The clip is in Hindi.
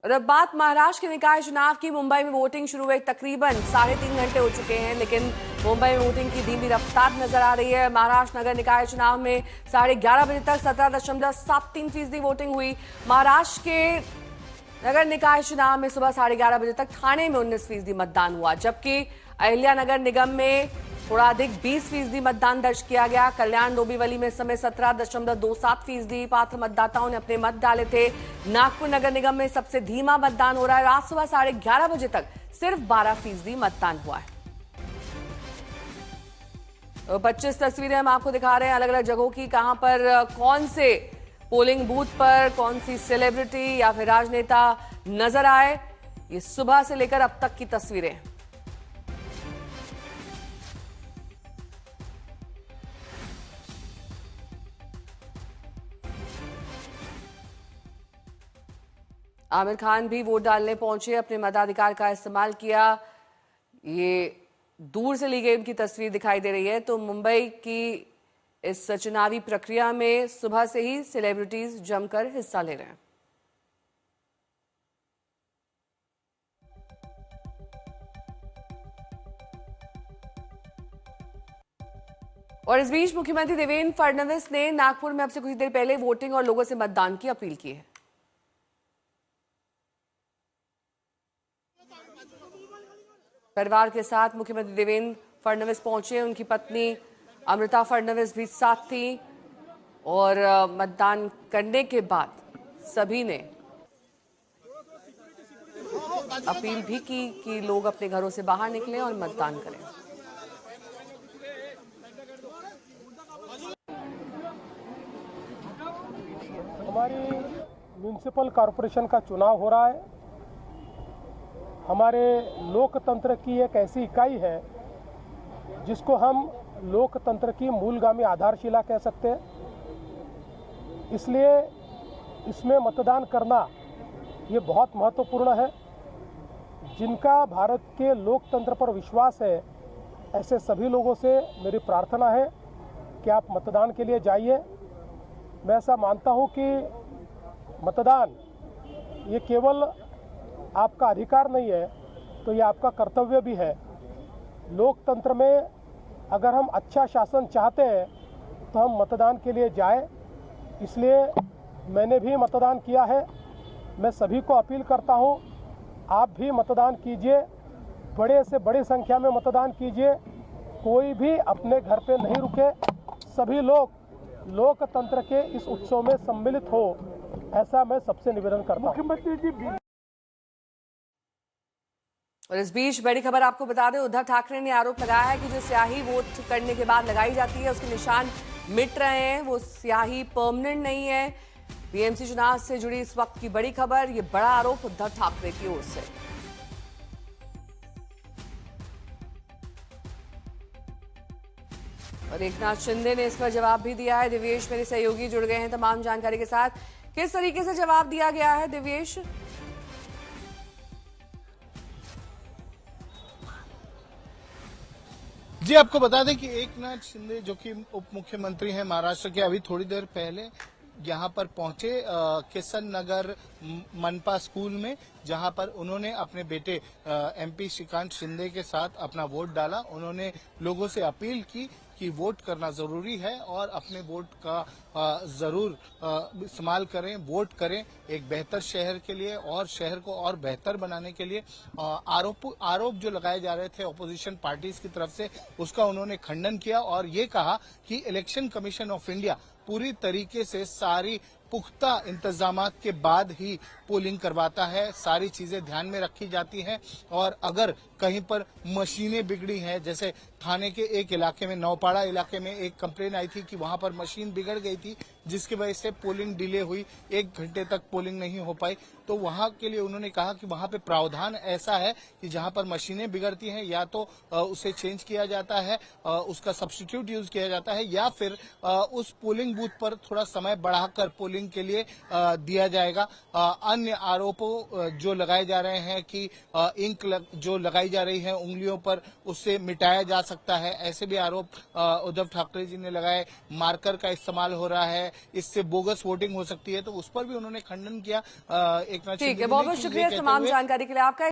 और अब बात महाराष्ट्र के निकाय चुनाव की। मुंबई में वोटिंग शुरू हुए तकरीबन 3.5 घंटे हो चुके हैं, लेकिन मुंबई में वोटिंग की धीमी रफ्तार नजर आ रही है। महाराष्ट्र नगर निकाय चुनाव में 11:30 बजे तक 17.73% वोटिंग हुई। महाराष्ट्र के नगर निकाय चुनाव में सुबह 11:30 बजे तक ठाणे में 19% मतदान हुआ, जबकि अहिल्या नगर निगम में थोड़ा अधिक 20% मतदान दर्ज किया गया। कल्याण डोंबिवली में इस समय 17.27% पात्र मतदाताओं ने अपने मत डाले थे। नागपुर नगर निगम में सबसे धीमा मतदान हो रहा है। रात सुबह 11:30 बजे तक सिर्फ 12% मतदान हुआ है। तो 25 तस्वीरें हम आपको दिखा रहे हैं अलग अलग जगहों की, कहां पर कौन से पोलिंग बूथ पर कौन सी सेलिब्रिटी या फिर राजनेता नजर आए। ये सुबह से लेकर अब तक की तस्वीरें। आमिर खान भी वोट डालने पहुंचे, अपने मताधिकार का इस्तेमाल किया। ये दूर से ली गई उनकी तस्वीर दिखाई दे रही है। तो मुंबई की इस चुनावी प्रक्रिया में सुबह से ही सेलिब्रिटीज जमकर हिस्सा ले रहे हैं। और इस बीच मुख्यमंत्री देवेंद्र फडणवीस ने नागपुर में अब से कुछ देर पहले वोटिंग और लोगों से मतदान की अपील की है। परिवार के साथ मुख्यमंत्री देवेंद्र फडणवीस पहुंचे, उनकी पत्नी अमृता फडणवीस भी साथ थी। और मतदान करने के बाद सभी ने अपील भी की कि लोग अपने घरों से बाहर निकलें और मतदान करें। हमारी म्युनिसिपल कॉरपोरेशन का चुनाव हो रहा है। हमारे लोकतंत्र की एक ऐसी इकाई है जिसको हम लोकतंत्र की मूलगामी आधारशिला कह सकते हैं। इसलिए इसमें मतदान करना ये बहुत महत्वपूर्ण है। जिनका भारत के लोकतंत्र पर विश्वास है, ऐसे सभी लोगों से मेरी प्रार्थना है कि आप मतदान के लिए जाइए। मैं ऐसा मानता हूं कि मतदान ये केवल आपका अधिकार नहीं है, तो ये आपका कर्तव्य भी है। लोकतंत्र में अगर हम अच्छा शासन चाहते हैं तो हम मतदान के लिए जाएं। इसलिए मैंने भी मतदान किया है। मैं सभी को अपील करता हूं, आप भी मतदान कीजिए, बड़े से बड़ी संख्या में मतदान कीजिए। कोई भी अपने घर पे नहीं रुके, सभी लोग लोकतंत्र के इस उत्सव में सम्मिलित हो, ऐसा मैं सबसे निवेदन करता हूं। मुख्यमंत्री जी। और इस बीच बड़ी खबर आपको बता दें, उद्धव ठाकरे ने आरोप लगाया है कि जो स्याही वोट करने के बाद लगाई जाती है उसके निशान मिट रहे हैं, वो स्याही परमानेंट नहीं है। बीएमसी चुनाव से जुड़ी इस वक्त की बड़ी खबर, ये बड़ा आरोप उद्धव ठाकरे की ओर से। और एकनाथ शिंदे ने इस पर जवाब भी दिया है। दिव्येश मेरे सहयोगी जुड़ गए हैं तमाम जानकारी के साथ। किस तरीके से जवाब दिया गया है दिव्येश? जी, आपको बता दें कि एकनाथ शिंदे जो कि उप मुख्यमंत्री हैं महाराष्ट्र के, अभी थोड़ी देर पहले यहां पर पहुंचे किशन नगर मनपा स्कूल में, जहां पर उन्होंने अपने बेटे एमपी श्रीकांत शिंदे के साथ अपना वोट डाला। उन्होंने लोगों से अपील की कि वोट करना जरूरी है और अपने वोट का जरूर इस्तेमाल करें, वोट करें एक बेहतर शहर के लिए और शहर को और बेहतर बनाने के लिए। आरोप जो लगाए जा रहे थे ऑपोजिशन पार्टीज की तरफ से, उसका उन्होंने खंडन किया और ये कहा कि इलेक्शन कमीशन ऑफ इंडिया पूरी तरीके से सारी पुख्ता इंतजामात के बाद ही पोलिंग करवाता है, सारी चीजें ध्यान में रखी जाती हैं। और अगर कहीं पर मशीनें बिगड़ी हैं, जैसे थाने के एक इलाके में, नौपाड़ा इलाके में एक कंप्लेन आई थी कि वहां पर मशीन बिगड़ गई थी, जिसकी वजह से पोलिंग डिले हुई, 1 घंटे तक पोलिंग नहीं हो पाई। तो वहां के लिए उन्होंने कहा कि वहां पे प्रावधान ऐसा है कि जहां पर मशीनें बिगड़ती हैं या तो उसे चेंज किया जाता है, उसका सब्स्टिट्यूट यूज किया जाता है, या फिर उस पोलिंग बूथ पर थोड़ा समय बढ़ाकर पोलिंग के लिए दिया जाएगा। अन्य आरोपों जो लगाए जा रहे हैं कि जो लगाई जा रही है उंगलियों पर, उससे मिटाया जा सकता है, ऐसे भी आरोप उद्धव ठाकरे जी ने लगाए। मार्कर का इस्तेमाल हो रहा है, इससे बोगस वोटिंग हो सकती है, तो उस पर भी उन्होंने खंडन किया। एक नाथ ठीक शिंदे है, जी बहुत ने बहुत कि ये शुक्रिया कहते तमाम हुए जानकारी के लिए आपका।